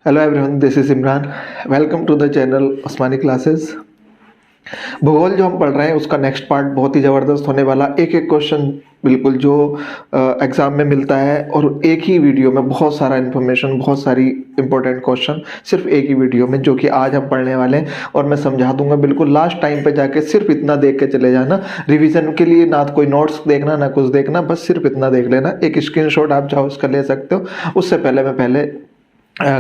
Hello everyone, this is Imran. Welcome to the channel Usmani classes. भूगोल जो हम पढ़ रहे हैं उसका नेक्स्ट पार्ट बहुत ही ज़बरदस्त होने वाला। एक एक क्वेश्चन बिल्कुल जो एग्ज़ाम में मिलता है और एक ही वीडियो में बहुत सारा इन्फॉर्मेशन, बहुत सारी इंपॉर्टेंट क्वेश्चन सिर्फ एक ही वीडियो में, जो कि आज हम पढ़ने वाले हैं और मैं समझा दूंगा बिल्कुल लास्ट टाइम पे जाके। सिर्फ इतना देख के चले जाना, रिवीजन के लिए ना कोई नोट्स देखना ना कुछ देखना, बस सिर्फ इतना देख लेना। एक स्क्रीनशॉट आप चाहो उसका ले सकते हो। उससे पहले मैं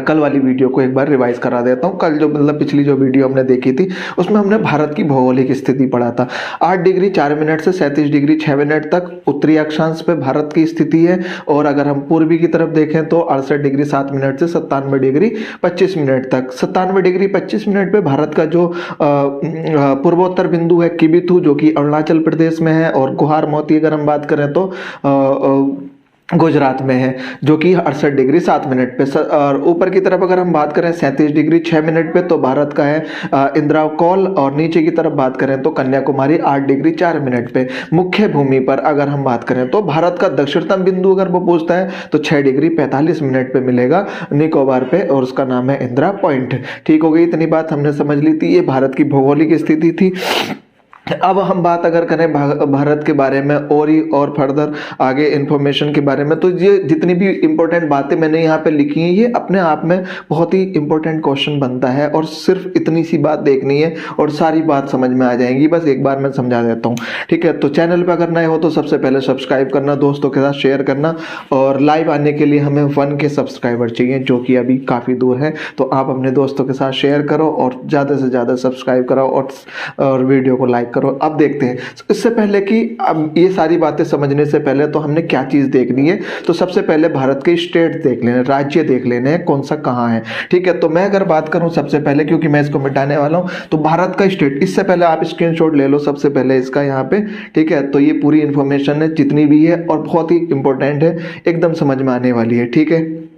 कल वाली वीडियो को एक बार रिवाइज करा देता हूँ। कल जो पिछली जो वीडियो हमने देखी थी उसमें हमने भारत की भौगोलिक स्थिति पढ़ा था। 8 डिग्री 4 मिनट से 37 डिग्री 6 मिनट तक उत्तरी अक्षांश पे भारत की स्थिति है। और अगर हम पूर्वी की तरफ देखें तो 68 डिग्री 7 मिनट से 97 डिग्री 25 मिनट तक। 97 डिग्री 25 मिनट पे भारत का जो पूर्वोत्तर बिंदु है किबिथु, जो कि अरुणाचल प्रदेश में है, और गुहार मोती अगर हम बात करें तो गुजरात में है, जो कि 68 डिग्री 7 मिनट पे। और ऊपर की तरफ अगर हम बात करें 37 डिग्री 6 मिनट पे तो भारत का है इंद्रावकोल, और नीचे की तरफ बात करें तो कन्याकुमारी 8 डिग्री 4 मिनट पे। मुख्य भूमि पर अगर हम बात करें तो भारत का दक्षिणतम बिंदु अगर वो पूछता है तो 6 डिग्री 45 मिनट पे मिलेगा निकोबार पे, और उसका नाम है इंदिरा पॉइंट। ठीक हो गई, इतनी बात हमने समझ ली थी। ये भारत की भौगोलिक स्थिति थी। अब हम बात अगर करें भारत के बारे में और फर्दर आगे इंफॉर्मेशन के बारे में, तो ये जितनी भी इंपॉर्टेंट बातें मैंने यहाँ पे लिखी हैं ये अपने आप में बहुत ही इंपॉर्टेंट क्वेश्चन बनता है, और सिर्फ इतनी सी बात देखनी है और सारी बात समझ में आ जाएंगी। बस एक बार मैं समझा देता हूँ, ठीक है। तो चैनल पर अगर नए हो तो सबसे पहले सब्सक्राइब करना, दोस्तों के साथ शेयर करना, और लाइव आने के लिए हमें 1 के सब्सक्राइबर चाहिए, जो कि अभी काफ़ी दूर है। तो आप अपने दोस्तों के साथ शेयर करो और ज़्यादा से ज़्यादा सब्सक्राइब कराओ और वीडियो को लाइक करो। अब देखते हैं, इससे पहले कि अब ये सारी बातें समझने से पहले तो हमने क्या चीज देखनी है। तो सबसे पहले भारत के स्टेट देख लेने, राज्य देख लेने हैं कौन सा कहाँ है, ठीक है। तो मैं अगर बात करूं सबसे पहले, क्योंकि मैं इसको मिटाने वाला हूं, तो भारत का स्टेट, इससे पहले आप स्क्रीनशॉट ले लो सबसे पहले इसका यहाँ पे, ठीक है। तो ये पूरी इंफॉर्मेशन है जितनी भी है और बहुत ही इंपॉर्टेंट है, एकदम समझ में आने वाली है, ठीक है।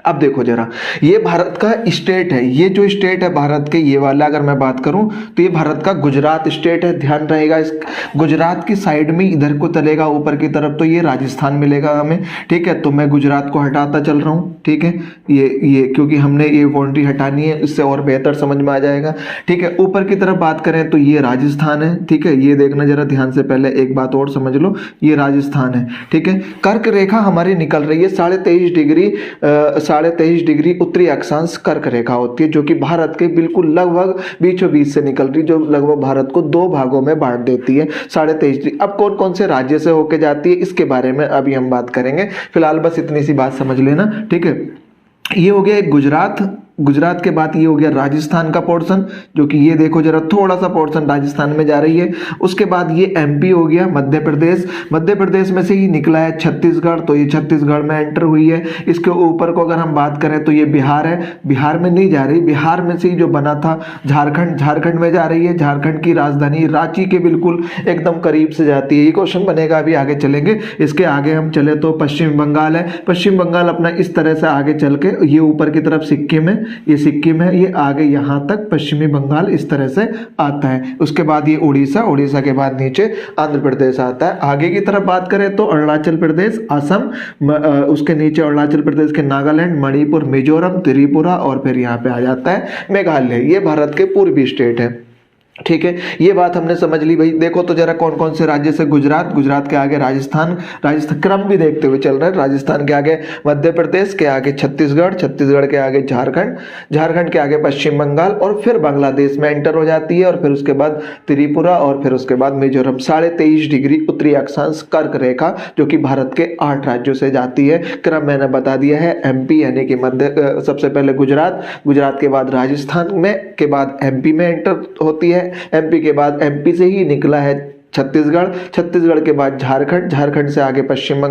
अब देखो जरा, ये भारत का स्टेट है। ये जो स्टेट है भारत के, ये वाला अगर मैं बात करूं तो ये भारत का गुजरात स्टेट है। ध्यान रहेगा, इस गुजरात की साइड में इधर को चलेगा ऊपर की तरफ तो ये राजस्थान मिलेगा हमें, ठीक है। तो मैं गुजरात को हटाता चल रहा हूं, ठीक है। ये क्योंकि हमने ये बाउंड्री हटानी है, इससे और बेहतर समझ में आ जाएगा, ठीक है। ऊपर की तरफ बात करें तो ये राजस्थान है, ठीक है। ये देखना जरा ध्यान से, पहले एक बात और समझ लो, ये राजस्थान है, ठीक है। कर्क रेखा हमारी निकल रही है 23.5 डिग्री उत्तरी अक्षांश कर्क रेखा होती है, जो कि भारत के बिल्कुल लगभग बीचों बीच से निकल रही, जो लगभग भारत को 2 भागों में बांट देती है 23.5 डिग्री। अब कौन कौन से राज्य से होके जाती है इसके बारे में अभी हम बात करेंगे, फिलहाल बस इतनी सी बात समझ लेना, ठीक है। ये हो गया एक गुजरात के बाद ये हो गया राजस्थान का पोर्शन, जो कि ये देखो जरा थोड़ा सा पोर्शन राजस्थान में जा रही है। उसके बाद ये एमपी हो गया, मध्य प्रदेश में से ही निकला है छत्तीसगढ़, तो ये छत्तीसगढ़ में एंटर हुई है। इसके ऊपर को अगर हम बात करें तो ये बिहार है, बिहार में नहीं जा रही, बिहार में से ही जो बना था झारखंड में जा रही है। झारखंड की राजधानी रांची के बिल्कुल एकदम करीब से जाती है। ये क्वेश्चन बनेगा, अभी आगे चलेंगे। इसके आगे हम चले तो पश्चिम बंगाल है। पश्चिम बंगाल अपना इस तरह से आगे चल के ये ऊपर की तरफ सिक्किम है, ये सिक्किम है, ये आगे यहाँ तक पश्चिमी बंगाल इस तरह से आता है। उसके बाद ये उड़ीसा के बाद नीचे आंध्र प्रदेश आता है। आगे की तरफ बात करें तो अरुणाचल प्रदेश, असम, उसके नीचे अरुणाचल प्रदेश के नागालैंड, मणिपुर, मिजोरम, त्रिपुरा, और फिर यहाँ पे आ जाता है मेघालय। ये भारत के पूर्वी स्टेट है, ठीक है। ये बात हमने समझ ली भाई। देखो तो जरा कौन कौन से राज्य से, गुजरात के आगे राजस्थान क्रम भी देखते हुए चल रहे हैं। राजस्थान के आगे मध्य प्रदेश, के आगे छत्तीसगढ़ के आगे झारखंड के आगे पश्चिम बंगाल, और फिर बांग्लादेश में एंटर हो जाती है, और फिर उसके बाद त्रिपुरा, और फिर उसके बाद मिजोरम। 23.5 डिग्री उत्तरी अक्षांश कर्क रेखा, जो कि भारत के 8 राज्यों से जाती है। क्रम मैंने बता दिया है, एमपी यानी कि सबसे पहले गुजरात के बाद राजस्थान में, के बाद एमपी में एंटर होती है। एमपी के बाद, एमपी से ही निकला है छत्तीसगढ़ के बाद झारखंड से आगे पश्चिम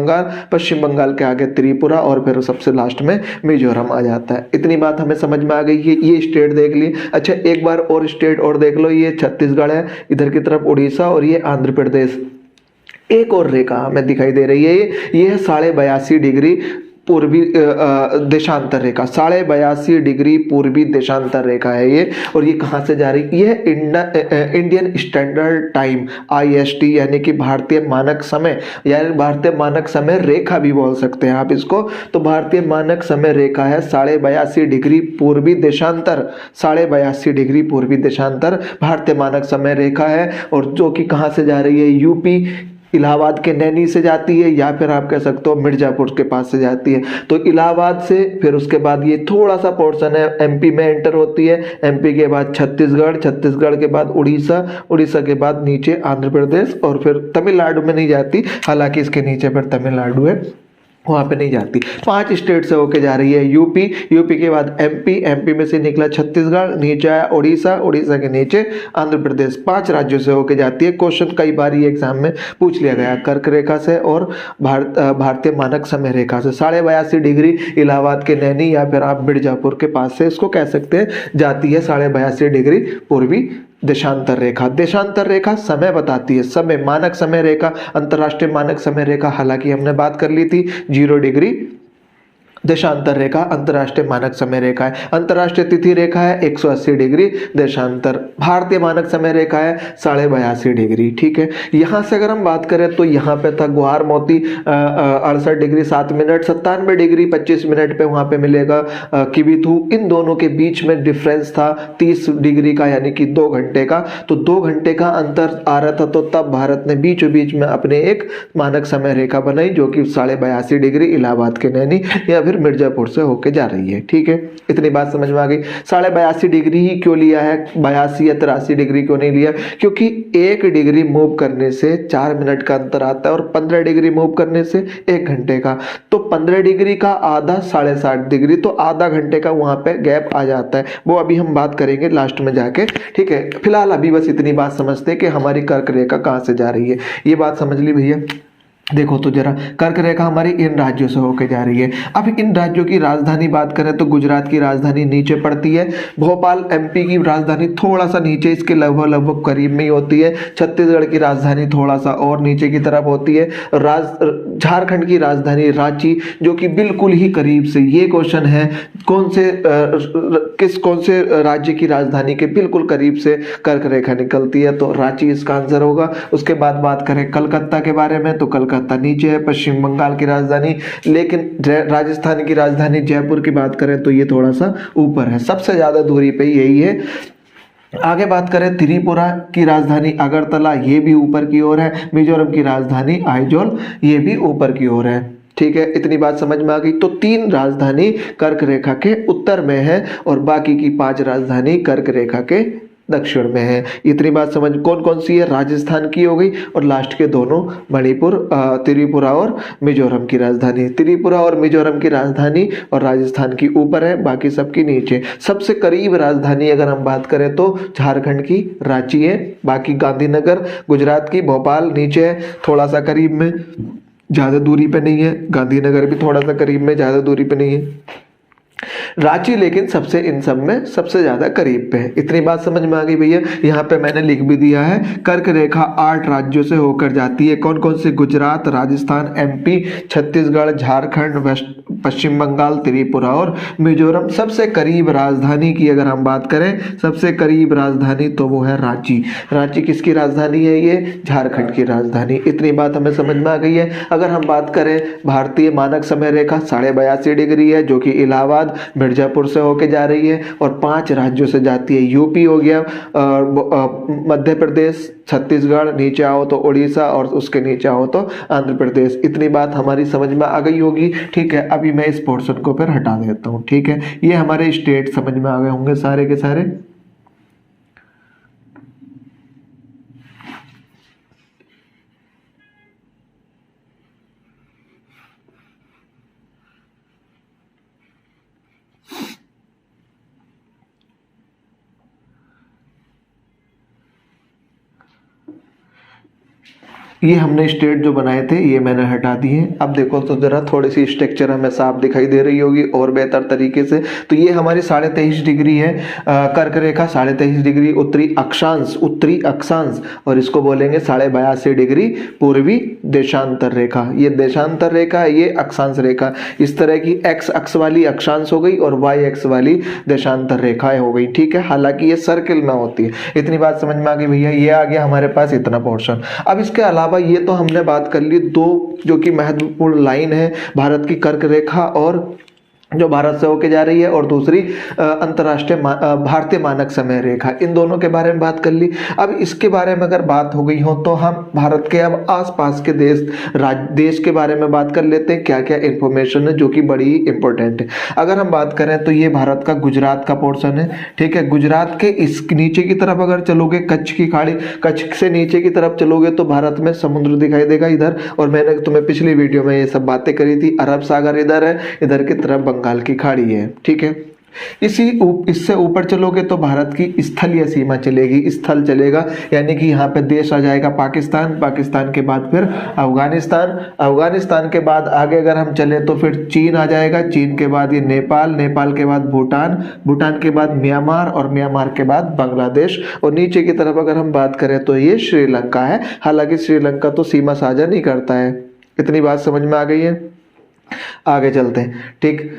बंगाल के आगे त्रिपुरा, और फिर सबसे लास्ट में मिजोरम आ जाता है। इतनी बात हमें समझ में आ गई है। ये स्टेट देख ली। अच्छा, एक बार और स्टेट और देख लो, ये छत्तीसगढ़ है, इधर की तरफ उड़ीसा, और ये आंध्र प्रदेश। एक और रेखा हमें दिखाई दे रही है, ये है 82.5 डिग्री पूर्वी देशांतर रेखा, 82.5 डिग्री पूर्वी देशांतर रेखा है ये। और ये कहाँ से जा रही है? ये इंडियन स्टैंडर्ड टाइम IST यानी कि भारतीय मानक समय, यानी भारतीय मानक समय रेखा भी बोल सकते हैं आप इसको। तो भारतीय मानक समय रेखा है 82.5 डिग्री पूर्वी देशांतर, 82.5 डिग्री पूर्वी देशांतर भारतीय मानक समय रेखा है। और जो कि कहाँ से जा रही है? यूपी इलाहाबाद के नैनी से जाती है, या फिर आप कह सकते हो मिर्जापुर के पास से जाती है। तो इलाहाबाद से फिर उसके बाद ये थोड़ा सा पोर्शन है MP में एंटर होती है, MP के बाद छत्तीसगढ़, छत्तीसगढ़ के बाद उड़ीसा, उड़ीसा के बाद नीचे आंध्र प्रदेश, और फिर तमिलनाडु में नहीं जाती, हालांकि इसके नीचे फिर तमिलनाडु है, वहाँ पे नहीं जाती। 5 स्टेट से होके जा रही है। यूपी के बाद MP में से निकला छत्तीसगढ़, नीचे आया उड़ीसा, उड़ीसा के नीचे आंध्र प्रदेश। 5 राज्यों से होके जाती है। क्वेश्चन कई बार ये एग्जाम में पूछ लिया गया, कर्क रेखा से और भारतीय मानक समय रेखा से। 82.5 डिग्री इलाहाबाद के नैनी या फिर आप मिर्जापुर के पास से इसको कह सकते हैं जाती है 82.5 डिग्री पूर्वी देशांतर रेखा। देशांतर रेखा समय बताती है, समय, मानक समय रेखा, अंतरराष्ट्रीय मानक समय रेखा हालांकि हमने बात कर ली थी। 0 डिग्री देशांतर रेखा अंतरराष्ट्रीय मानक समय रेखा है। अंतरराष्ट्रीय तिथि रेखा है 180 डिग्री देशांतर। भारतीय मानक समय रेखा है 82.5 डिग्री। ठीक है, यहाँ से अगर हम बात करें तो यहाँ पे था गुहार मोती 68 डिग्री 7 मिनट, 97 डिग्री 25 मिनट पे वहाँ पे मिलेगा किबिथु। इन दोनों के बीच में डिफरेंस था 30 डिग्री का, यानी कि 2 घंटे का। तो 2 घंटे का अंतर आ रहा था, तो तब भारत ने बीचों बीच में अपने एक मानक समय रेखा बनाई जो कि 82.5 डिग्री इलाहाबाद के नैनी या फिर मिर्जापुर से होके जा रही है। ठीक है, इतनी बात समझ में आ गई। 82.5 डिग्री ही क्यों लिया है, 82 या 83 डिग्री क्यों नहीं लिया? क्योंकि 1 डिग्री मूव करने से 4 मिनट का अंतर आता है और 15 डिग्री मूव करने से 1 घंटे का। तो 15 डिग्री का आधा 60.5 डिग्री, तो आधा घंटे का वहां पे गैप आ जाता है। वो अभी हम बात करेंगे लास्ट में जाके। ठीक है, फिलहाल अभी बस इतनी बात समझते हैं कि हमारी कर्क रेखा कहाँ से जा रही है। ये बात समझ ली भैया। देखो तो जरा, कर्क रेखा हमारी इन राज्यों से होकर जा रही है। अब इन राज्यों की राजधानी बात करें तो गुजरात की राजधानी नीचे पड़ती है, भोपाल MP की राजधानी थोड़ा सा नीचे, इसके लगभग करीब में ही होती है, छत्तीसगढ़ की राजधानी थोड़ा सा और नीचे की तरफ होती है, झारखंड की राजधानी रांची जो कि बिल्कुल ही करीब से। ये क्वेश्चन है कौन से राज्य की राजधानी के बिल्कुल करीब से कर्क रेखा निकलती है, तो रांची इसका आंसर होगा। उसके बाद बात करें कलकत्ता के बारे में तो कलकत्ता नीचे है, पश्चिम बंगाल की राजधानी। लेकिन राजस्थान की राजधानी जयपुर की बात करें तो ये थोड़ा सा ऊपर है, सबसे ज्यादा दूरी पे यही है। आगे बात करें त्रिपुरा की राजधानी अगरतला, ये भी ऊपर की ओर है। मिजोरम की राजधानी आइजोल, ये भी ऊपर की ओर है। ठीक है, इतनी बात समझ में आ गई। तो 3 राजधानी कर्क रेखा के उत्तर में है और बाकी की 5 राजधानी कर्क रेखा के दक्षिण में है। इतनी बात समझ, कौन कौन सी है? राजस्थान की हो गई और लास्ट के दोनों मणिपुर, त्रिपुरा और मिजोरम की राजधानी। त्रिपुरा और मिजोरम की राजधानी और राजस्थान की ऊपर है, बाकी सबकी नीचे। सबसे करीब राजधानी अगर हम बात करें तो झारखंड की रांची है, बाकी गांधीनगर, गुजरात की भोपाल नीचे है, थोड़ा सा करीब में, ज़्यादा दूरी पे नहीं है। गांधीनगर भी थोड़ा सा करीब में, ज़्यादा दूरी पे नहीं है। रांची लेकिन सबसे इन सब में सबसे ज्यादा करीब पे है। इतनी बात समझ में आ गई भैया। यहाँ पे मैंने लिख भी दिया है, कर्क रेखा 8 राज्यों से होकर जाती है। कौन कौन से? गुजरात, राजस्थान, MP, छत्तीसगढ़, झारखंड, पश्चिम बंगाल, त्रिपुरा और मिजोरम। सबसे करीब राजधानी की अगर हम बात करें, सबसे करीब राजधानी तो वो है रांची। रांची किसकी राजधानी है? ये झारखंड की राजधानी। इतनी बात हमें समझ में आ गई है। अगर हम बात करें भारतीय मानक समय रेखा 82.5 डिग्री है जो कि इलाहाबाद मिर्जापुर से होके जा रही है और 5 राज्यों से जाती है। यूपी हो गया, मध्य प्रदेश, छत्तीसगढ़, नीचे आओ तो उड़ीसा और उसके नीचे आओ तो आंध्र प्रदेश। इतनी बात हमारी समझ में आ गई होगी। ठीक है, अभी मैं इस पोर्शन को फिर हटा देता हूँ। ठीक है, ये हमारे स्टेट समझ में आ गए होंगे सारे के सारे। ये हमने स्टेट जो बनाए थे ये मैंने हटा दिए। अब देखो तो जरा थोड़ी सी स्ट्रक्चर हमें साफ दिखाई दे रही होगी और बेहतर तरीके से। तो ये हमारी 23.5 डिग्री है कर्क रेखा, 23.5 डिग्री उत्तरी अक्षांश, और इसको बोलेंगे 82.5 डिग्री पूर्वी देशांतर रेखा। ये देशांतर रेखा है, ये अक्षांश रेखा। इस तरह की एक्स अक्ष वाली अक्षांश हो गई और वाई अक्ष वाली देशांतर रेखाएं हो गई। ठीक है, हालांकि ये सर्किल में होती है। इतनी बात समझ में आ गई भैया। ये आ गया हमारे पास इतना पोर्शन। अब इसके अलावा ये तो हमने बात कर ली दो जो कि महत्वपूर्ण लाइन है भारत की, कर्क रेखा और जो भारत से होके जा रही है, और दूसरी अंतर्राष्ट्रीय भारतीय मानक समय रेखा। इन दोनों के बारे में बात कर ली। अब इसके बारे में अगर बात हो गई हो तो हम भारत के अब आसपास के देश के बारे में बात कर लेते हैं। क्या क्या इंफॉर्मेशन है जो कि बड़ी ही इंपॉर्टेंट है। अगर हम बात करें तो ये भारत का गुजरात का पोर्शन है। ठीक है, गुजरात के इस नीचे की तरफ अगर चलोगे, कच्छ की खाड़ी, कच्छ से नीचे की तरफ चलोगे तो भारत में समुद्र दिखाई देगा इधर। और मैंने तुम्हें पिछली वीडियो में ये सब बातें करी थी। अरब सागर इधर है, इधर की तरफ बंगाल की खाड़ी है। ठीक है, इससे ऊपर चलोगे तो भारत की स्थलीय सीमा चलेगी, स्थल चलेगा, यानी कि यहाँ पे देश आ जाएगा पाकिस्तान, पाकिस्तान के बाद फिर अफगानिस्तान, अफगानिस्तान के बाद आगे अगर हम चले तो फिर चीन आ जाएगा, चीन के बाद ये नेपाल, नेपाल के बाद भूटान, भूटान के बाद म्यांमार, और म्यांमार के बाद बांग्लादेश, और नीचे की तरफ अगर हम बात करें तो ये श्रीलंका है। हालांकि श्रीलंका तो सीमा साझा नहीं करता है। इतनी बात समझ में आ गई है। आगे चलते हैं। ठीक,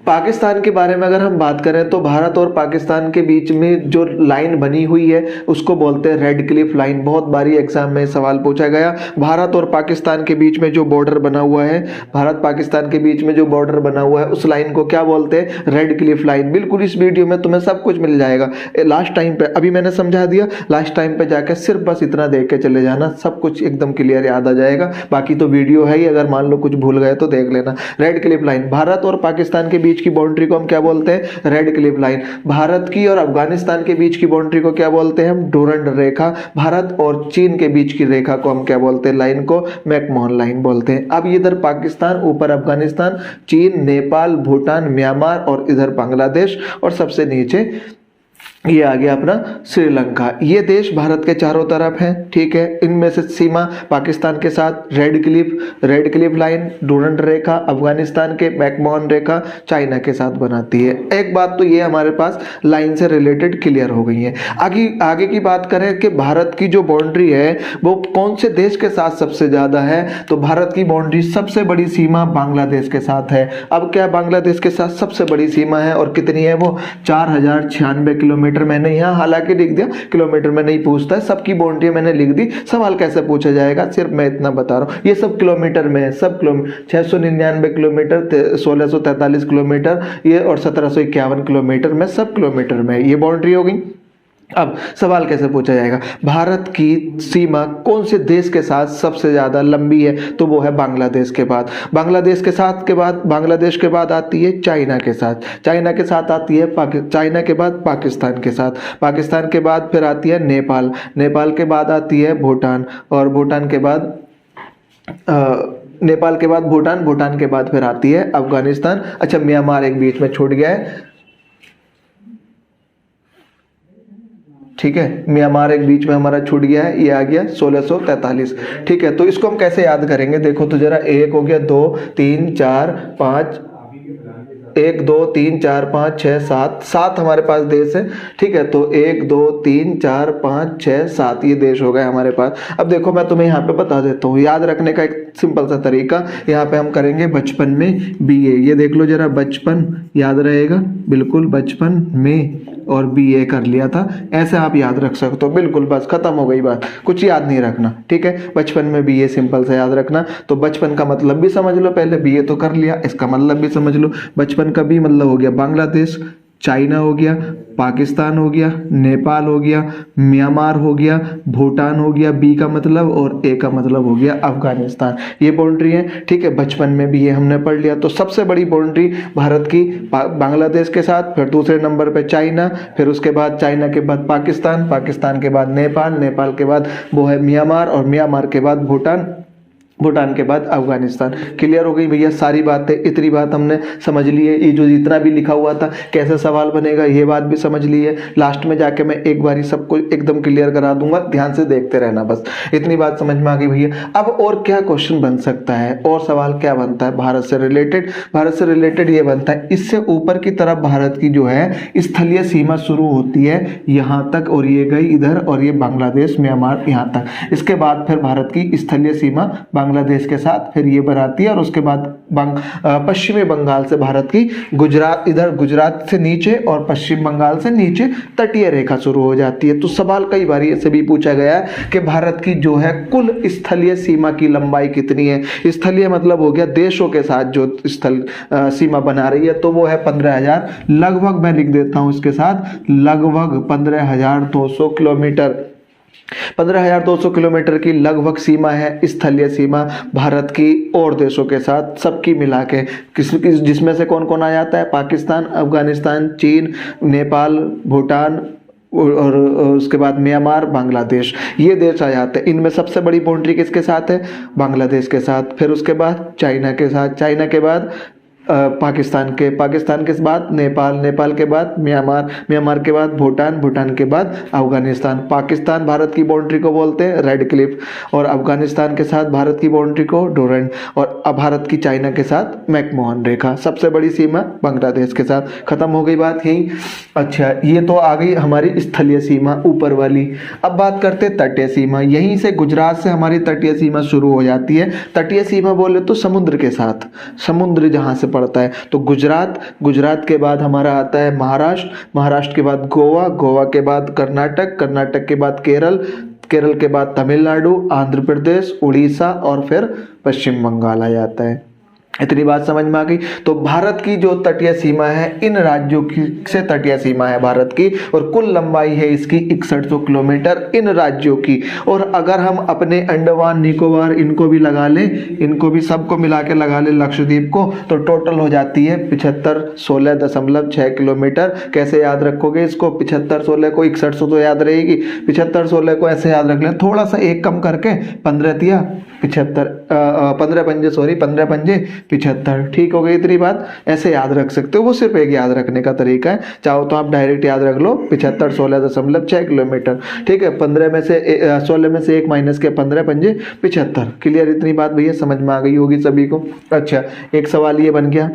पाकिस्तान के बारे में अगर हम बात करें तो भारत और पाकिस्तान के बीच में जो लाइन बनी हुई है उसको बोलते हैं रेड क्लिफ लाइन। बहुत बारी एग्जाम में सवाल पूछा गया। भारत और पाकिस्तान के बीच में जो बॉर्डर बना हुआ है, भारत पाकिस्तान के बीच में जो बॉर्डर बना हुआ है उस लाइन को क्या बोलते हैं? Red Cliff line. बिल्कुल इस वीडियो में तुम्हें सब कुछ मिल जाएगा। लास्ट टाइम पे अभी मैंने समझा दिया, लास्ट टाइम पे जाकर सिर्फ बस इतना देख के चले जाना, सब कुछ एकदम क्लियर याद आ जाएगा। बाकी तो वीडियो है ही, अगर मान लो कुछ भूल गए तो देख लेना। रेड क्लिफ लाइन, भारत और पाकिस्तान के बीच की बाउंड्री को हम क्या बोलते हैं? Red Cliff line. भारत की और अफगानिस्तान के बीच की बाउंड्री को क्या बोलते हैं हम? डूरंड रेखा। भारत और चीन के बीच की रेखा को हम क्या बोलते हैं? लाइन को मैकमोहन लाइन बोलते हैं। अब इधर पाकिस्तान, ऊपर अफगानिस्तान, चीन, नेपाल, भूटान, म्यांमार और इधर बांग्लादेश, और सबसे नीचे ये आ गया अपना श्रीलंका। ये देश भारत के चारों तरफ हैं। ठीक है, इनमें से सीमा पाकिस्तान के साथ रेड क्लिफ लाइन, डूरंड रेखा, अफगानिस्तान के मैकमोहन रेखा, चाइना के साथ बनाती है। एक बात तो ये हमारे पास लाइन से रिलेटेड क्लियर हो गई है। आगे की बात करें कि भारत की जो बाउंड्री है वो कौन से देश के साथ सबसे ज्यादा है, तो भारत की बाउंड्री सबसे बड़ी सीमा बांग्लादेश के साथ है। अब क्या बांग्लादेश के साथ सबसे बड़ी सीमा है और कितनी है वो? 4096 किलोमीटर। मैंने यहाँ हालांकि लिख दिया, किलोमीटर में नहीं पूछता है, सबकी बाउंड्री मैंने लिख दी। सवाल कैसे पूछा जाएगा, सिर्फ मैं इतना बता रहा हूँ। ये सब किलोमीटर में है, सब किलोमीटर। 699 किलोमीटर, 1643 किलोमीटर ये, और 1751 किलोमीटर में, सब किलोमीटर में ये बाउंड्री हो गई। अब सवाल कैसे पूछा जाएगा, भारत की सीमा कौन से देश के साथ सबसे ज्यादा लंबी है, तो वो है बांग्लादेश के बाद। बांग्लादेश के बाद आती है चाइना के साथ, चाइना के साथ आती है चाइना के बाद पाकिस्तान के साथ, पाकिस्तान के बाद फिर आती है नेपाल, नेपाल के बाद आती है भूटान, और भूटान के बाद नेपाल के बाद भूटान, भूटान के बाद फिर आती है अफगानिस्तान। अच्छा, म्यांमार एक बीच में छूट गया है। ठीक है, म्यांमार एक बीच में हमारा छूट गया है, ये आ गया 1643। ठीक है, तो इसको हम कैसे याद करेंगे? देखो तो जरा, एक हो गया, 2 3 4 5, 1 2 3 4 5 6 7 हमारे पास देश है। ठीक है, तो 1 2 3 4 5 6 7 ये देश हो गए हमारे पास। अब देखो मैं तुम्हें यहाँ पे बता देता हूँ, याद रखने का एक सिंपल सा तरीका। यहाँ पे हम करेंगे बचपन में बीए। ये देख लो जरा, बचपन याद रहेगा बिल्कुल, बचपन में, और बीए कर लिया था, ऐसे आप याद रख सकते हो। बिल्कुल, बस खत्म हो गई बात, कुछ याद नहीं रखना। ठीक है, बचपन में बीए सिंपल से याद रखना। तो बचपन का मतलब भी समझ लो, पहले बीए तो कर लिया, इसका मतलब भी समझ लो। बचपन का भी मतलब हो गया बांग्लादेश, चाइना हो गया, पाकिस्तान हो गया, नेपाल हो गया, म्यांमार हो गया, भूटान हो गया, बी का मतलब, और ए का मतलब हो गया अफगानिस्तान। ये बाउंड्री है। ठीक है, बचपन में भी ये हमने पढ़ लिया। तो सबसे बड़ी बाउंड्री भारत की बांग्लादेश के साथ, फिर दूसरे नंबर पे चाइना, फिर उसके बाद चाइना के बाद पाकिस्तान, पाकिस्तान के बाद नेपाल, नेपाल के बाद वो है म्यांमार, और म्यांमार के बाद भूटान, भूटान के बाद अफगानिस्तान। क्लियर हो गई भैया सारी बातें, इतनी बात हमने समझ ली है। ये जो जितना भी लिखा हुआ था कैसे सवाल बनेगा ये बात भी समझ ली है। लास्ट में जाके मैं एक बारी सबको एकदम क्लियर करा दूंगा, ध्यान से देखते रहना बस। इतनी बात समझ में आ गई भैया। अब और क्या क्वेश्चन बन सकता है, और सवाल क्या बनता है भारत से रिलेटेड? भारत से रिलेटेड ये बनता है, इससे ऊपर की तरफ भारत की जो है स्थलीय सीमा शुरू होती है यहाँ तक, और ये गई इधर, और ये बांग्लादेश म्यांमार यहाँ तक। इसके बाद फिर भारत की स्थलीय सीमा बांग्लादेश के साथ फिर ये बनाती है, और उसके बाद पश्चिमी बंगाल से भारत की गुजरात, इधर गुजरात से नीचे और पश्चिम बंगाल से नीचे तटीय रेखा शुरू हो जाती है। तो सवाल कई बार ऐसे भी पूछा गया है कि भारत की जो है कुल स्थलीय सीमा की लंबाई कितनी है। स्थलीय मतलब हो गया देशों के साथ जो स्थल सीमा बना रही है, तो वो है 15,000, लगभग मैं लिख देता हूं इसके साथ, लगभग 15,200 किलोमीटर। 15,200 किलोमीटर की लगभग सीमा है स्थलीय सीमा भारत की और देशों के साथ सबकी मिला के। जिसमें से कौन कौन आ जाता है? पाकिस्तान, अफगानिस्तान, चीन, नेपाल, भूटान और उसके बाद म्यांमार, बांग्लादेश, ये देश आ जाते हैं। इनमें सबसे बड़ी बाउंड्री किसके साथ है? बांग्लादेश के साथ। फिर उसके बाद चाइना के साथ, चाइना के बाद पाकिस्तान के बाद नेपाल के बाद म्यांमार के बाद भूटान के बाद अफगानिस्तान। पाकिस्तान भारत की बाउंड्री को बोलते हैं रेड क्लिफ, और अफगानिस्तान के साथ भारत की बाउंड्री को डोरेंट, और अब भारत की चाइना के साथ मैकमोहन रेखा। सबसे बड़ी सीमा बांग्लादेश के साथ। खत्म हो गई बात यही। अच्छा, ये तो आ गई हमारी स्थलीय सीमा ऊपर वाली। अब बात करते तटीय सीमा। यहीं से गुजरात से हमारी तटीय सीमा शुरू हो जाती है। तटीय सीमा बोले तो समुद्र के साथ, समुद्र जहां से पड़ता है। तो गुजरात के बाद हमारा आता है महाराष्ट्र के बाद गोवा के बाद कर्नाटक के बाद केरल के बाद तमिलनाडु, आंध्र प्रदेश, उड़ीसा और फिर पश्चिम बंगाल आ जाता है। इतनी बात समझ में आ गई। तो भारत की जो तटीय सीमा है, इन राज्यों की से तटीय सीमा है भारत की, और कुल लंबाई है इसकी 6100 किलोमीटर इन राज्यों की। और अगर हम अपने अंडमान निकोबार इनको भी लगा लें, इनको भी सबको मिला के लगा लें लक्षद्वीप को, तो टोटल हो जाती है 7516.6 किलोमीटर। कैसे याद रखोगे इसको? 7516 को 6100 तो याद रहेगी, 7516 को ऐसे याद रख लें, थोड़ा सा एक कम करके 15 पंजे 75। ठीक हो गई इतनी बात? ऐसे याद रख सकते हो, वो सिर्फ एक याद रखने का तरीका है। चाहो तो आप डायरेक्ट याद रख लो 7516.6 किलोमीटर। ठीक है, 15 में से 16 में से 1 माइनस के 15 पंजे 75। क्लियर इतनी बात भैया समझ में आ गई होगी सभी को? अच्छा, एक सवाल ये बन गया।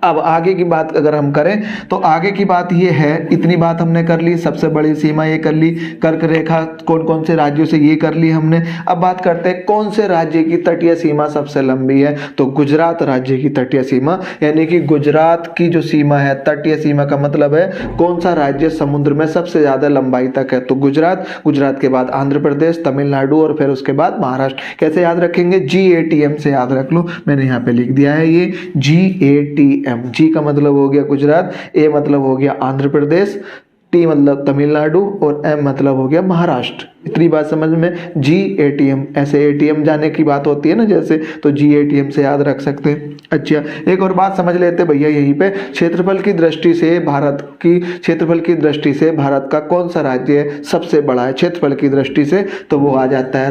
अब आगे की बात अगर हम करें तो आगे की बात ये है, इतनी बात हमने कर ली, सबसे बड़ी सीमा ये कर ली, कर्क रेखा कौन कौन से राज्यों से ये कर ली हमने। अब बात करते हैं कौन से राज्य की तटीय सीमा सबसे लंबी है। तो गुजरात राज्य की तटीय सीमा, यानी कि गुजरात की जो सीमा है, तटीय सीमा का मतलब है कौन सा राज्य समुद्र में सबसे ज्यादा लंबाई तक है। तो गुजरात के बाद आंध्र प्रदेश, तमिलनाडु और फिर उसके बाद महाराष्ट्र। कैसे याद रखेंगे? GATM से याद रख लो, मैंने यहाँ पे लिख दिया है ये GATM। जी का मतलब हो गया गुजरात, ए मतलब हो गया आंध्र प्रदेश, टी मतलब तमिलनाडु और एम मतलब हो गया महाराष्ट्र। इतनी बात समझ में? GATM, ऐसे ATM जाने की बात होती है ना जैसे, तो GATM से याद रख सकते हैं। अच्छा, एक और बात समझ लेते भैया यहीं पे, क्षेत्रफल की दृष्टि से भारत का कौन सा राज्य सबसे बड़ा है क्षेत्रफल की दृष्टि से? तो वो आ जाता है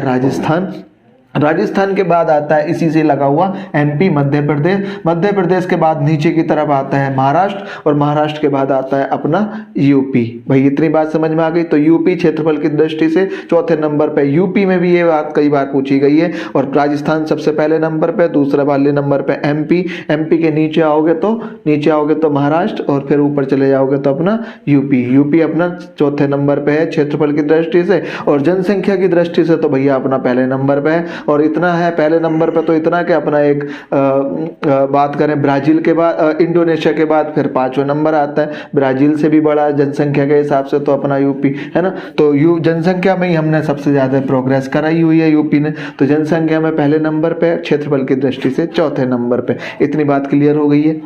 राजस्थान के बाद आता है इसी से लगा हुआ MP, मध्य प्रदेश के बाद नीचे की तरफ आता है महाराष्ट्र, और महाराष्ट्र के बाद आता है अपना UP। भाई इतनी बात समझ में आ गई। तो UP क्षेत्रफल की दृष्टि से चौथे नंबर पे। UP में भी ये बात कई बार पूछी गई है, और राजस्थान सबसे पहले नंबर पे, दूसरे वाले नंबर पे MP के नीचे आओगे तो महाराष्ट्र, और फिर ऊपर चले जाओगे तो अपना UP अपना चौथे नंबर पे है क्षेत्रफल की दृष्टि से, और जनसंख्या की दृष्टि से तो भैया अपना पहले नंबर पे है। और इतना है पहले नंबर पे, तो इतना कि अपना एक बात करें ब्राजील के बाद, इंडोनेशिया के बाद फिर 5वां नंबर आता है। ब्राजील से भी बड़ा जनसंख्या के हिसाब से तो अपना UP है ना। तो जनसंख्या में ही हमने सबसे ज्यादा प्रोग्रेस कराई हुई है UP ने। तो जनसंख्या में पहले नंबर पे, क्षेत्रफल की दृष्टि से चौथे नंबर पे। इतनी बात क्लियर हो गई है?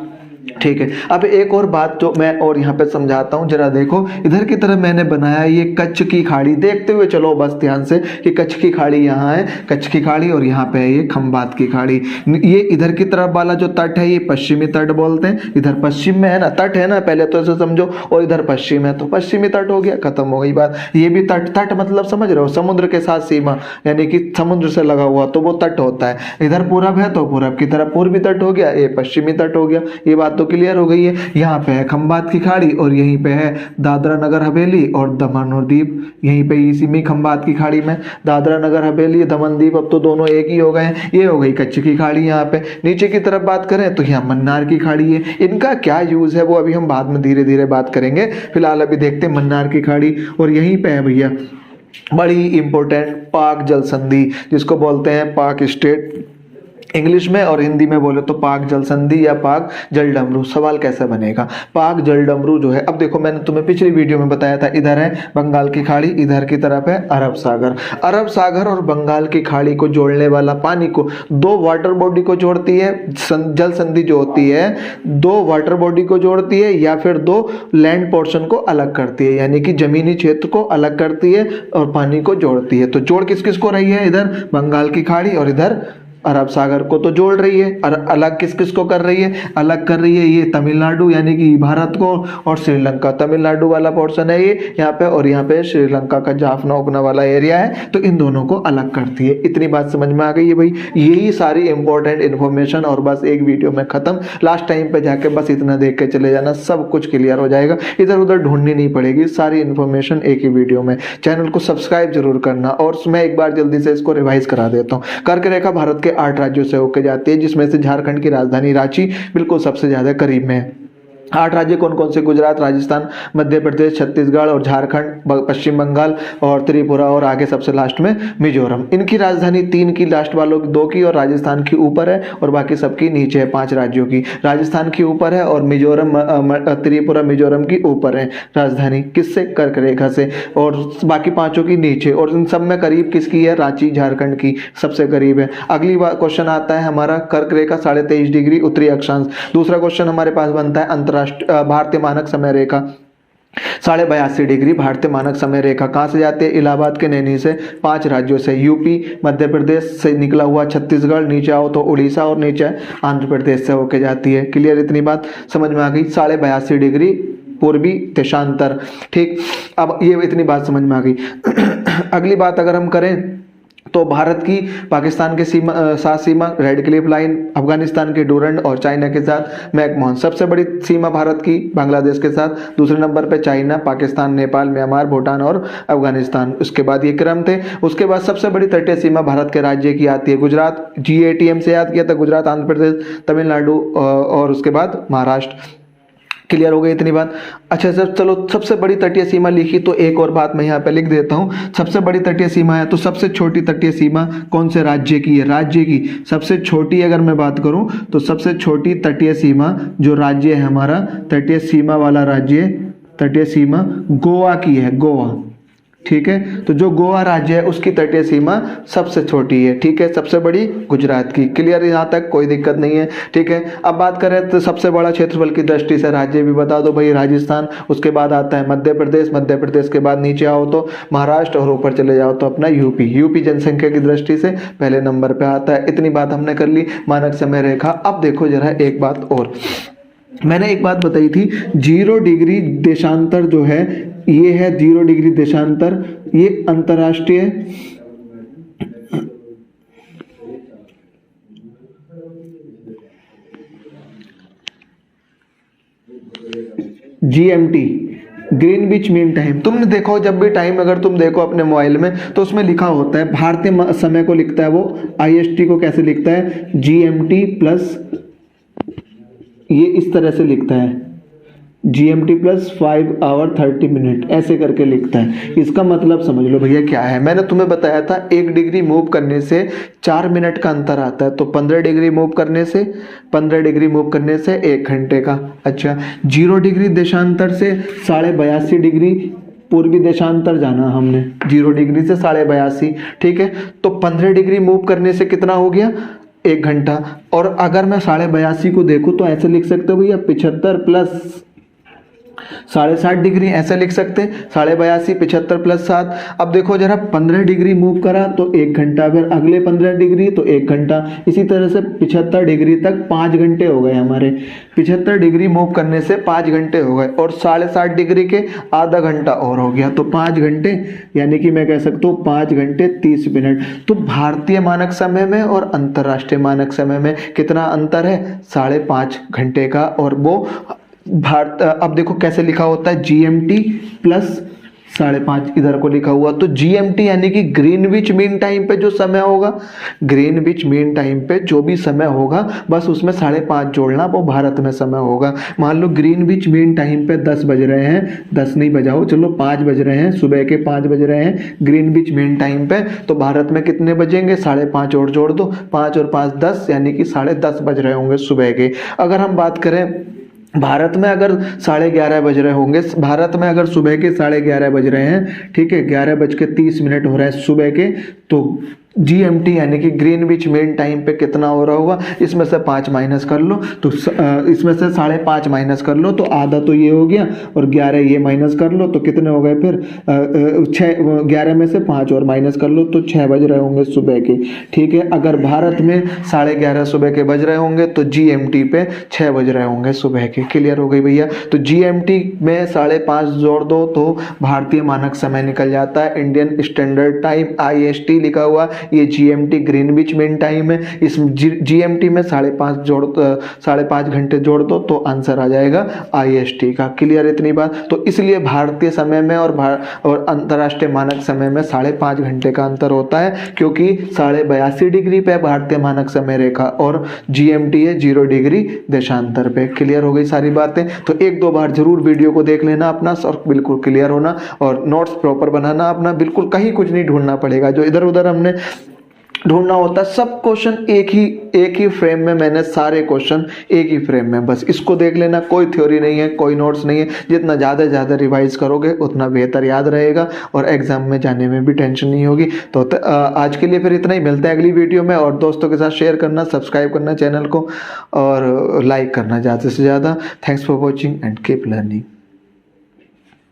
ठीक है। अब एक और बात जो मैं और यहाँ पे समझाता हूँ, जरा देखो इधर की तरफ मैंने बनाया ये कच्छ की खाड़ी, देखते हुए चलो बस ध्यान से कि कच्छ की खाड़ी यहाँ है, कच्छ की खाड़ी, और यहाँ पे है ये खंबात की खाड़ी। ये इधर की तरफ वाला जो तट है ये पश्चिमी तट बोलते हैं, इधर पश्चिम में है ना तट है ना, पहले तो ऐसे समझो, और इधर पश्चिम है तो पश्चिमी तट हो गया, खत्म हो गई बात। ये भी तट, तट मतलब समझ रहे हो, समुद्र के साथ सीमा, यानी कि समुद्र से लगा हुआ तो वो तट होता है। इधर पूरब है तो पूरब की तरफ पूर्वी तट हो गया, ये पश्चिमी तट हो गया। ये बात तो क्लियर हो गई है। यहाँ पे है खंबात की खाड़ी और यहीं पे है दादरा नगर हवेली और दमन और दीव, यहीं पे इसी में खंबात की खाड़ी में दादरा नगर हवेली दमन दीव, अब तो दोनों एक ही हो गए हैं। ये हो गई कच्छ की खाड़ी। यहाँ पे नीचे की तरफ बात करें तो यहाँ मन्नार की खाड़ी है। इनका क्या यूज है वो अभी हम बाद में धीरे धीरे बात करेंगे, फिलहाल अभी देखते हैं मन्नार की खाड़ी। और यहीं पे है भैया बड़ी इंपॉर्टेंट पाक जल संधि, जिसको बोलते हैं पाक स्टेट इंग्लिश में, और हिंदी में बोले तो पाक जल संधि या पाक जल डमरू। सवाल कैसे बनेगा, पाक जल डमरू जो है, अब देखो मैंने तुम्हें पिछली वीडियो में बताया था, इधर है बंगाल की खाड़ी, इधर की तरफ है अरब सागर। अरब सागर और बंगाल की खाड़ी को जोड़ने वाला पानी को दो वाटर बॉडी को जोड़ती है, जल संधि जो होती है दो वाटर बॉडी को जोड़ती है या फिर दो लैंड पोर्शन को अलग करती है, यानी कि जमीनी क्षेत्र को अलग करती है और पानी को जोड़ती है। तो जोड़ किस किस को रही है, इधर बंगाल की खाड़ी और इधर अरब सागर को तो जोड़ रही है। और अलग किस किस को कर रही है, अलग कर रही है ये तमिलनाडु यानी कि भारत को और श्रीलंका, तमिलनाडु वाला पोर्शन है ये यहाँ पे, और यहाँ पे श्रीलंका का जाफना उगना वाला एरिया है, तो इन दोनों को अलग करती है। इतनी बात समझ में आ गई है भाई, यही सारी इंपॉर्टेंट इन्फॉर्मेशन, और बस एक वीडियो में खत्म। लास्ट टाइम पे जाके बस इतना देख के चले जाना, सब कुछ क्लियर हो जाएगा, इधर उधर ढूंढनी नहीं पड़ेगी, सारी इन्फॉर्मेशन एक ही वीडियो में। चैनल को सब्सक्राइब जरूर करना, और मैं एक बार जल्दी से इसको रिवाइज करा देता हूँ। कर्क रेखा भारत के 8 राज्यों से होकर जाती है, जिसमें से झारखंड की राजधानी रांची बिल्कुल सबसे ज्यादा करीब में है। 8 राज्य कौन कौन से, गुजरात, राजस्थान, मध्य प्रदेश, छत्तीसगढ़ और झारखंड, पश्चिम बंगाल और त्रिपुरा, और आगे सबसे लास्ट में मिजोरम। इनकी राजधानी 3 की, लास्ट वालों की 2 की, और राजस्थान की ऊपर है और बाकी सबकी नीचे है। 5 राज्यों की राजस्थान की ऊपर है और मिजोरम, त्रिपुरा मिजोरम की ऊपर है राजधानी, किससे, कर्क रेखा से, और बाकी 5 की नीचे। और इन सब में करीब किसकी है, रांची झारखंड की सबसे करीब है। अगली बार क्वेश्चन आता है हमारा कर्क रेखा 23.5 डिग्री उत्तरी अक्षांश। दूसरा क्वेश्चन हमारे पास बनता है भारतीय मानक समय रेखा 82.5 डिग्री भारतीय मानक समय रेखा कहाँ से जाती है, इलाहाबाद के नैनी से, 5 राज्यों से, यूपी, मध्य प्रदेश से निकला हुआ छत्तीसगढ़, नीचे आओ तो उड़ीसा, और नीचे आंध्र प्रदेश से होके जाती है। क्लियर, इतनी बात समझ में आ गई। 82.5 डिग्री पूर्वी देशांतर। ठीक, अब ये इतनी बात समझ में आ गई। अगली बात अगर हम करें तो भारत की पाकिस्तान के साथ सीमा रेड क्लिफ लाइन, अफगानिस्तान के डूरंड और चाइना के साथ मैकमोहन। सबसे बड़ी सीमा भारत की बांग्लादेश के साथ, दूसरे नंबर पे चाइना, पाकिस्तान, नेपाल, म्यांमार, भूटान और अफगानिस्तान। उसके बाद ये क्रम थे। उसके बाद सबसे बड़ी तटीय सीमा भारत के राज्य की आती है गुजरात, GATM से याद किया था, गुजरात, आंध्र प्रदेश, तमिलनाडु और उसके बाद महाराष्ट्र। क्लियर हो गई इतनी बात। अच्छा सर, चलो सबसे बड़ी तटीय सीमा लिखी, तो एक और बात मैं यहाँ पे लिख देता हूँ। सबसे बड़ी तटीय सीमा है तो सबसे छोटी तटीय सीमा कौन से राज्य की है, राज्य की सबसे छोटी अगर मैं बात करूँ तो सबसे छोटी तटीय सीमा जो राज्य है हमारा, तटीय सीमा वाला राज्य, तटीय सीमा गोवा की है, गोवा। ठीक है, तो जो गोवा राज्य है उसकी तटीय सीमा सबसे छोटी है। ठीक है, सबसे बड़ी गुजरात की। क्लियर, यहाँ तक कोई दिक्कत नहीं है। ठीक है, अब बात करें तो सबसे बड़ा क्षेत्रफल की दृष्टि से राज्य भी बता दो भाई, राजस्थान, उसके बाद आता है मध्य प्रदेश, मध्य प्रदेश के बाद नीचे आओ तो महाराष्ट्र, और ऊपर चले जाओ तो अपना यूपी। यूपी जनसंख्या की दृष्टि से पहले नंबर पे आता है। इतनी बात हमने कर ली मानक समय रेखा। अब देखो जरा एक बात और, मैंने एक बात बताई थी, 0 डिग्री देशांतर जो है ये है 0 डिग्री देशांतर, ये अंतरराष्ट्रीय GMT, ग्रीनविच मीन टाइम। तुमने देखो जब भी टाइम अगर तुम देखो अपने मोबाइल में तो उसमें लिखा होता है, भारतीय समय को लिखता है वो IST को कैसे लिखता है, GMT प्लस, ये इस तरह से लिखता है, GMT प्लस 5 आवर 30 मिनट, ऐसे करके लिखता है। इसका मतलब समझ लो भैया क्या है। मैंने तुम्हें बताया था 1 डिग्री मूव करने से 4 मिनट का अंतर आता है, तो 15 डिग्री मूव करने से 1 घंटे का। अच्छा, 0 डिग्री देशांतर से 82.5 डिग्री पूर्वी देशांतर जाना हमने, 0 डिग्री से 82.5। ठीक है, तो 15 डिग्री मूव करने से कितना हो गया, 1 घंटा। और अगर मैं 82.5 को देखूँ तो ऐसे लिख सकते हो भैया 75 प्लस 60.5 डिग्री, ऐसे लिख सकते हैं 82.5 75 प्लस 7। अब देखो जरा 15 डिग्री मूव करा तो 1 घंटा, फिर अगले 15 डिग्री तो 1 घंटा, इसी तरह से 75 डिग्री तक 5 घंटे हो गए हमारे। 75 डिग्री मूव करने से 5 घंटे हो गए और 60.5 डिग्री के आधा घंटा और हो गया तो 5 घंटे, यानी कि मैं कह सकता हूँ 5 घंटे 30 मिनट। तो भारतीय मानक समय में और अंतर्राष्ट्रीय मानक समय में कितना अंतर है? 5.5 घंटे का। और वो भारत, अब देखो कैसे लिखा होता है, GMT प्लस 5.5 इधर को लिखा हुआ, तो GMT यानी कि ग्रीनविच मीन टाइम पे जो समय होगा, ग्रीनविच मीन टाइम पे जो भी समय होगा बस उसमें 5.5 जोड़ना, वो भारत में समय होगा। मान लो ग्रीनविच मीन टाइम पे 10 बज रहे हैं, 10 नहीं बजाओ, चलो 5 बज रहे हैं, सुबह के 5 बज रहे हैं ग्रीनविच मीन टाइम पे, तो भारत में कितने बजेंगे? 5.5 और जोड़ दो, 5 और 5 10, यानी कि 10:30 बज रहे होंगे सुबह के। अगर हम बात करें भारत में, अगर 11:30 बज रहे होंगे, भारत में अगर सुबह के 11:30 बज रहे हैं, ठीक है, 11:30 हो रहा है सुबह के, तो GMT यानी कि ग्रीनविच मीन टाइम पे कितना हो रहा होगा? इसमें से 5 माइनस कर लो तो इसमें से 5.5 माइनस कर लो तो आधा तो ये हो गया, और 11 ये माइनस कर लो तो कितने हो गए? फिर 11 में से 5 और माइनस कर लो तो 6 बज रहे होंगे सुबह के, ठीक है। अगर भारत में 11:30 सुबह के बज रहे होंगे तो GMT पे 6 बज रहे होंगे सुबह के। क्लियर हो गई भैया? तो GMT में 5.5 जोड़ दो तो भारतीय मानक समय निकल जाता है, इंडियन स्टैंडर्ड टाइम IST लिखा हुआ, ये GMT ग्रीनविच मीन टाइम है। इस GMT में 5.5 घंटे जोड़ दो तो आंसर आ जाएगा IST का। क्लियर इतनी बात? तो इसलिए भारतीय समय में और अंतर्राष्ट्रीय मानक समय में 5.5 घंटे का अंतर होता है, क्योंकि 82.5 डिग्री पे भारतीय मानक समय रेखा और GMT है 0 डिग्री देशांतर पे। क्लियर हो गई सारी बातें? तो 1-2 बार जरूर वीडियो को देख लेना अपना, और बिल्कुल क्लियर होना, और नोट्स प्रॉपर बनाना अपना, बिल्कुल कहीं कुछ नहीं ढूंढना पड़ेगा जो इधर उधर हमने ढूंढना होता है। सब क्वेश्चन एक ही फ्रेम में, मैंने सारे क्वेश्चन एक ही फ्रेम में, बस इसको देख लेना। कोई थ्योरी नहीं है, कोई नोट्स नहीं है, जितना ज़्यादा रिवाइज करोगे उतना बेहतर याद रहेगा और एग्जाम में जाने में भी टेंशन नहीं होगी। तो आज के लिए फिर इतना ही, मिलते हैं अगली वीडियो में, और दोस्तों के साथ शेयर करना, सब्सक्राइब करना चैनल को, और लाइक करना ज़्यादा से ज़्यादा। Thanks for watching and keep learning.